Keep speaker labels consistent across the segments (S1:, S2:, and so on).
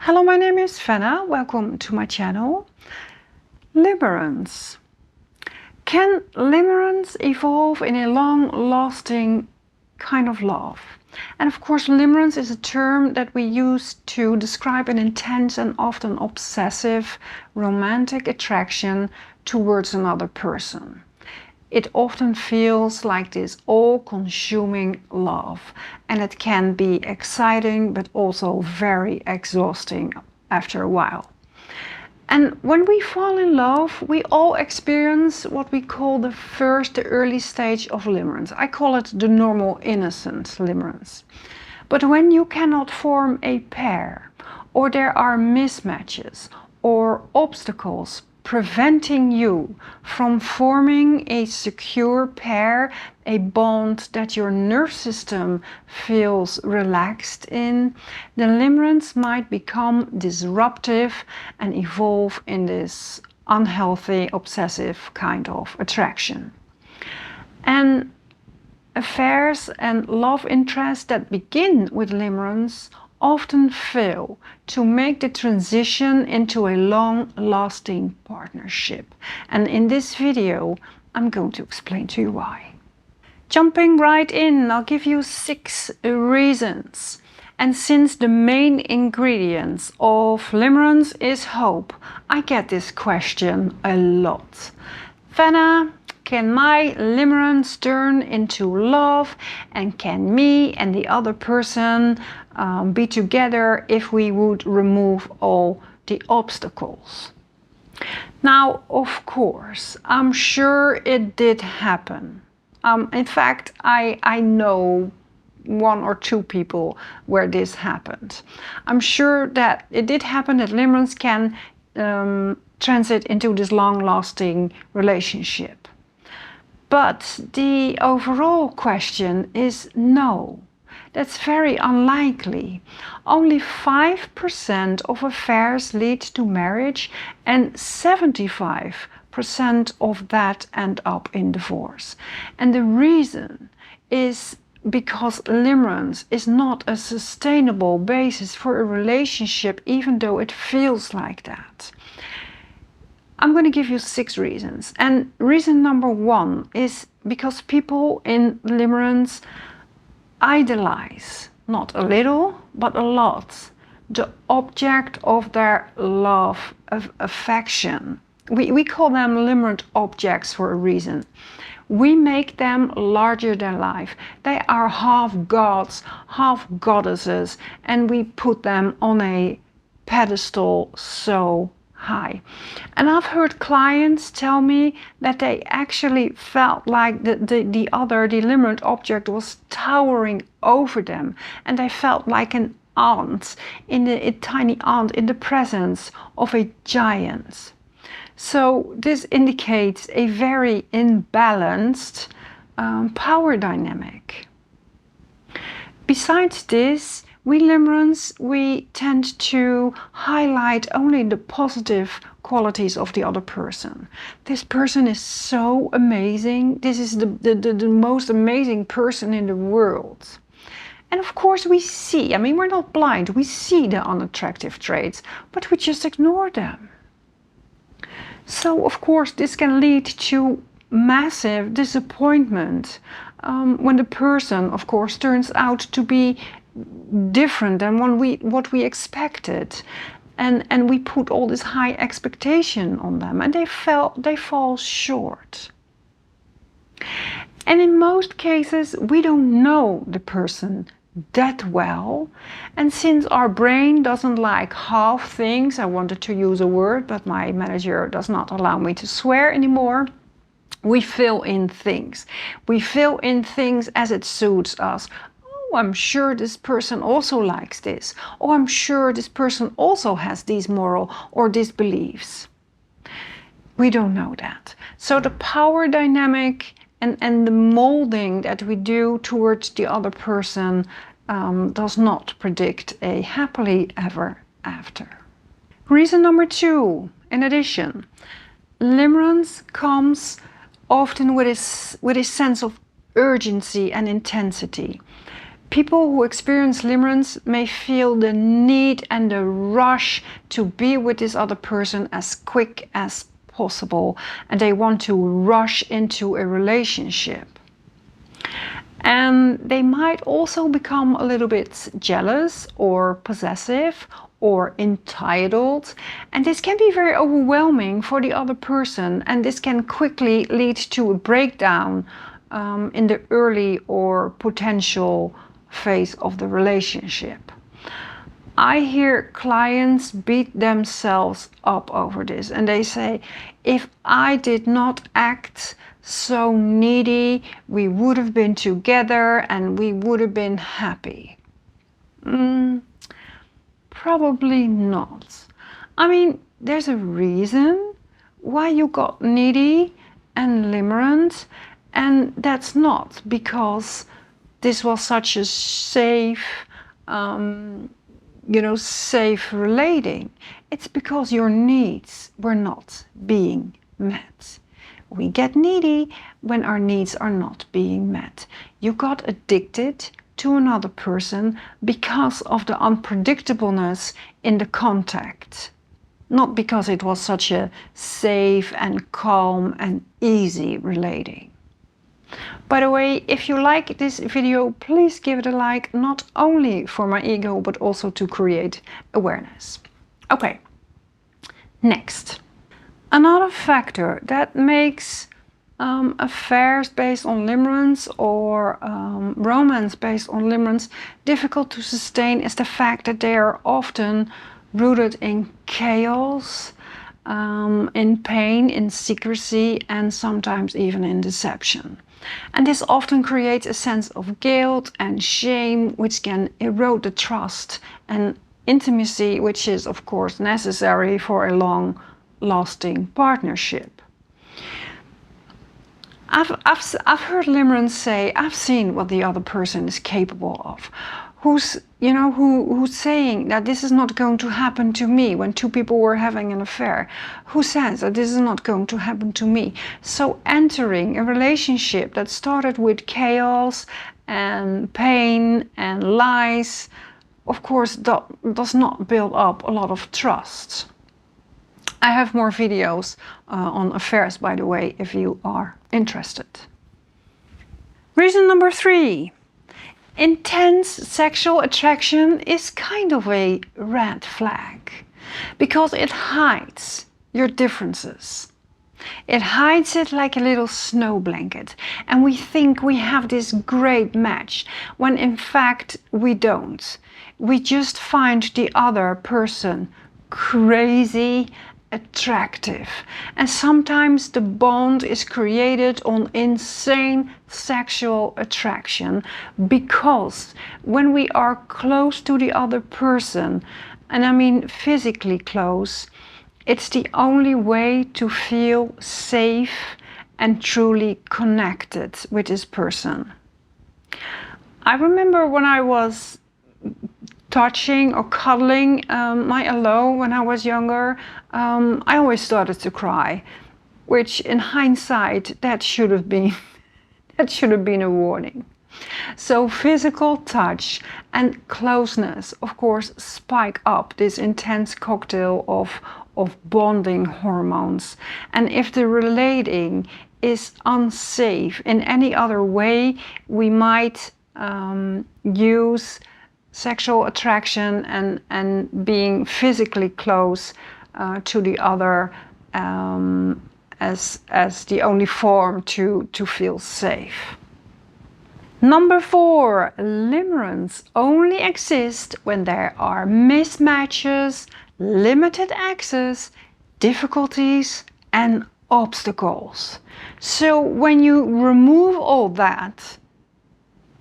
S1: Hello, my name is Fenna. Welcome to my channel. Limerence. Can limerence evolve in a long-lasting kind of love? And of course, limerence is a term that we use to describe an intense and often obsessive romantic attraction towards another person. It often feels like this all-consuming love, and it can be exciting but also very exhausting after a while. And when we fall in love, we all experience what we call the early stage of limerence. I call it the normal innocent limerence. But when you cannot form a pair, or there are mismatches or obstacles preventing you from forming a secure pair, a bond that your nerve system feels relaxed in, the limerence might become disruptive and evolve in this unhealthy, obsessive kind of attraction. And affairs and love interests that begin with limerence often fail to make the transition into a long-lasting partnership. And in this video, I'm going to explain to you why. Jumping right in, I'll give you 6 reasons. And since the main ingredients of limerence is hope, I get this question a lot. Fenna, can my limerence turn into love, and can me and the other person be together if we would remove all the obstacles? Now, of course, I'm sure it did happen. In fact, I know 1 or 2 people where this happened. I'm sure that it did happen that limerence can transit into this long-lasting relationship. But the overall question is no. That's very unlikely. Only 5% of affairs lead to marriage, and 75% of that end up in divorce. And the reason is because limerence is not a sustainable basis for a relationship, even though it feels like that. I'm going to give you 6 reasons. And reason number 1 is because people in limerence idolize, not a little, but a lot, the object of their love, of affection. We call them limerent objects for a reason. We make them larger than life. They are half gods, half goddesses, and we put them on a pedestal so high. And I've heard clients tell me that they actually felt like the limerent object was towering over them, and they felt like an ant, a tiny ant in the presence of a giant. So this indicates a very imbalanced power dynamic. Besides this, we limerence, we tend to highlight only the positive qualities of the other person. This person is so amazing. This is the most amazing person in the world. And of course we see, we're not blind, we see the unattractive traits, but we just ignore them. So of course this can lead to massive disappointment when the person, of course, turns out to be different than what we expected, and we put all this high expectation on them, and they fall short. And in most cases we don't know the person that well, and since our brain doesn't like half things, I wanted to use a word but my manager does not allow me to swear anymore, we fill in things. We fill in things as it suits us. Oh, I'm sure this person also likes this. Oh, I'm sure this person also has these moral or these beliefs. We don't know that. So the power dynamic and the molding that we do towards the other person does not predict a happily ever after. Reason number 2, in addition, limerence comes often with a sense of urgency and intensity. People who experience limerence may feel the need and the rush to be with this other person as quick as possible, and they want to rush into a relationship. And they might also become a little bit jealous or possessive or entitled, and this can be very overwhelming for the other person, and this can quickly lead to a breakdown in the early or potential phase of the relationship. I hear clients beat themselves up over this, and they say, if I did not act so needy, we would have been together and we would have been happy. Probably not. I mean, there's a reason why you got needy and limerent, and that's not because this was such a safe, safe relating. It's because your needs were not being met. We get needy when our needs are not being met. You got addicted to another person because of the unpredictableness in the contact, not because it was such a safe and calm and easy relating. By the way, if you like this video, please give it a like, not only for my ego, but also to create awareness. Okay, next. Another factor that makes affairs based on limerence or romance based on limerence difficult to sustain is the fact that they are often rooted in chaos, in pain, in secrecy, and sometimes even in deception. And this often creates a sense of guilt and shame, which can erode the trust and intimacy, which is of course necessary for a long-lasting partnership. I've heard limerence say, I've seen what the other person is capable of. Who's saying that this is not going to happen to me when two people were having an affair? Who says that this is not going to happen to me? So entering a relationship that started with chaos and pain and lies, of course, does not build up a lot of trust. I have more videos on affairs, by the way, if you are interested. Reason number 3. Intense sexual attraction is kind of a red flag because it hides your differences. It hides it like a little snow blanket, and we think we have this great match when in fact we don't. We just find the other person crazy attractive, and sometimes the bond is created on insane sexual attraction because when we are close to the other person, and I mean physically close, it's the only way to feel safe and truly connected with this person. I remember when I was touching or cuddling my aloe when I was younger, I always started to cry, which in hindsight that should have been a warning. So physical touch and closeness, of course, spike up this intense cocktail of bonding hormones. And if the relating is unsafe in any other way, we might use sexual attraction and being physically close to the other as the only form to feel safe. Number 4, limerence only exists when there are mismatches, limited access, difficulties, and obstacles. So when you remove all that,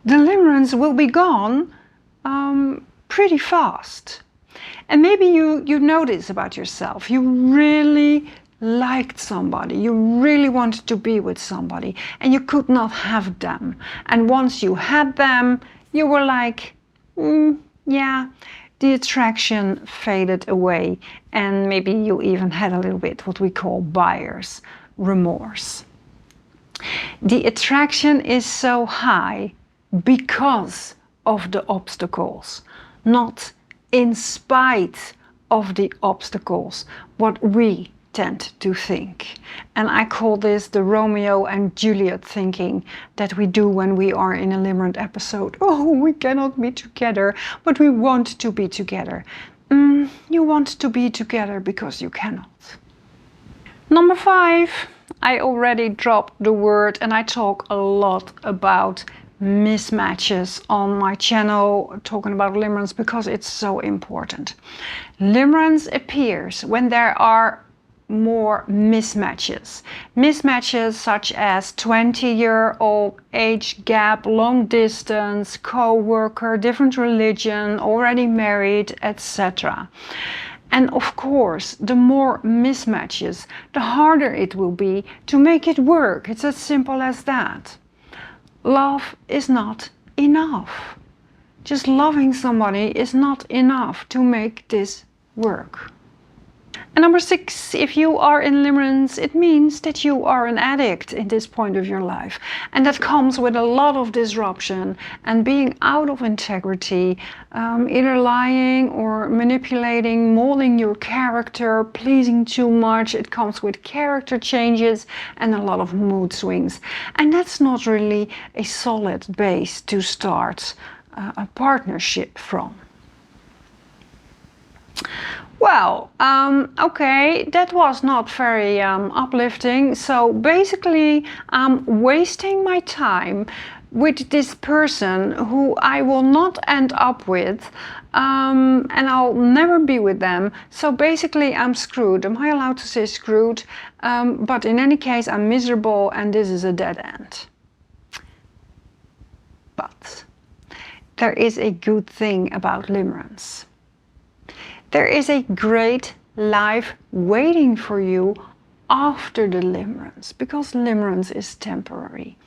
S1: the limerence will be gone pretty fast. And maybe you know this about yourself. You really liked somebody, you really wanted to be with somebody, and you could not have them. And once you had them, you were like, yeah, the attraction faded away, and maybe you even had a little bit what we call buyer's remorse. The attraction is so high because of the obstacles, not in spite of the obstacles, what we tend to think. And I call this the Romeo and Juliet thinking that we do when we are in a limerent episode. Oh, we cannot be together, but we want to be together. You want to be together because you cannot. Number 5, I already dropped the word, and I talk a lot about mismatches on my channel, talking about limerence because it's so important. Limerence appears when there are more mismatches. Mismatches such as 20-year-old age gap, long distance, co-worker, different religion, already married, etc. And of course, the more mismatches, the harder it will be to make it work. It's as simple as that. Love is not enough. Just loving somebody is not enough to make this work. And number 6, if you are in limerence, it means that you are an addict in this point of your life. And that comes with a lot of disruption and being out of integrity, either lying or manipulating, molding your character, pleasing too much. It comes with character changes and a lot of mood swings. And that's not really a solid base to start a partnership from. Well, okay, that was not very uplifting. So basically, I'm wasting my time with this person who I will not end up with, and I'll never be with them. So basically, I'm screwed. Am I allowed to say screwed? But in any case, I'm miserable, and this is a dead end. But there is a good thing about limerence. There is a great life waiting for you after the limerence, because limerence is temporary.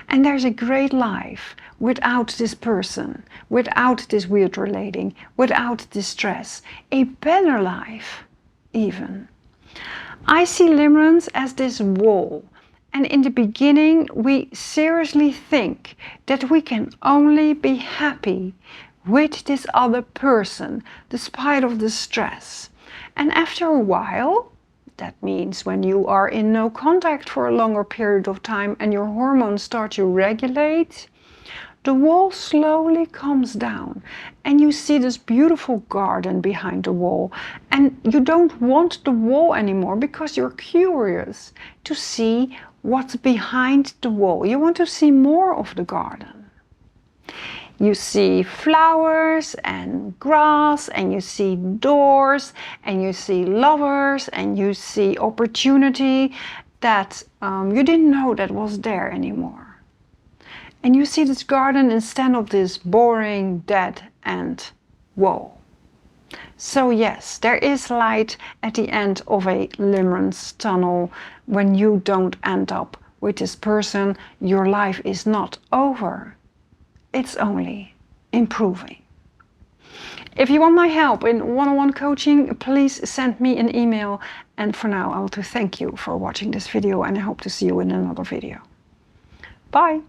S1: And there's a great life without this person, without this weird relating, without this stress. A better life, even. I see limerence as this wall. And in the beginning, we seriously think that we can only be happy with this other person, despite of the stress. And after a while, that means when you are in no contact for a longer period of time and your hormones start to regulate, the wall slowly comes down and you see this beautiful garden behind the wall. And you don't want the wall anymore because you're curious to see what's behind the wall. You want to see more of the garden. You see flowers and grass, and you see doors, and you see lovers, and you see opportunity that you didn't know that was there anymore. And you see this garden instead of this boring dead end wall. So yes, there is light at the end of a limerence tunnel. When you don't end up with this person, your life is not over. It's only improving. If you want my help in one-on-one coaching, please send me an email. And for now, I want to thank you for watching this video, and I hope to see you in another video. Bye!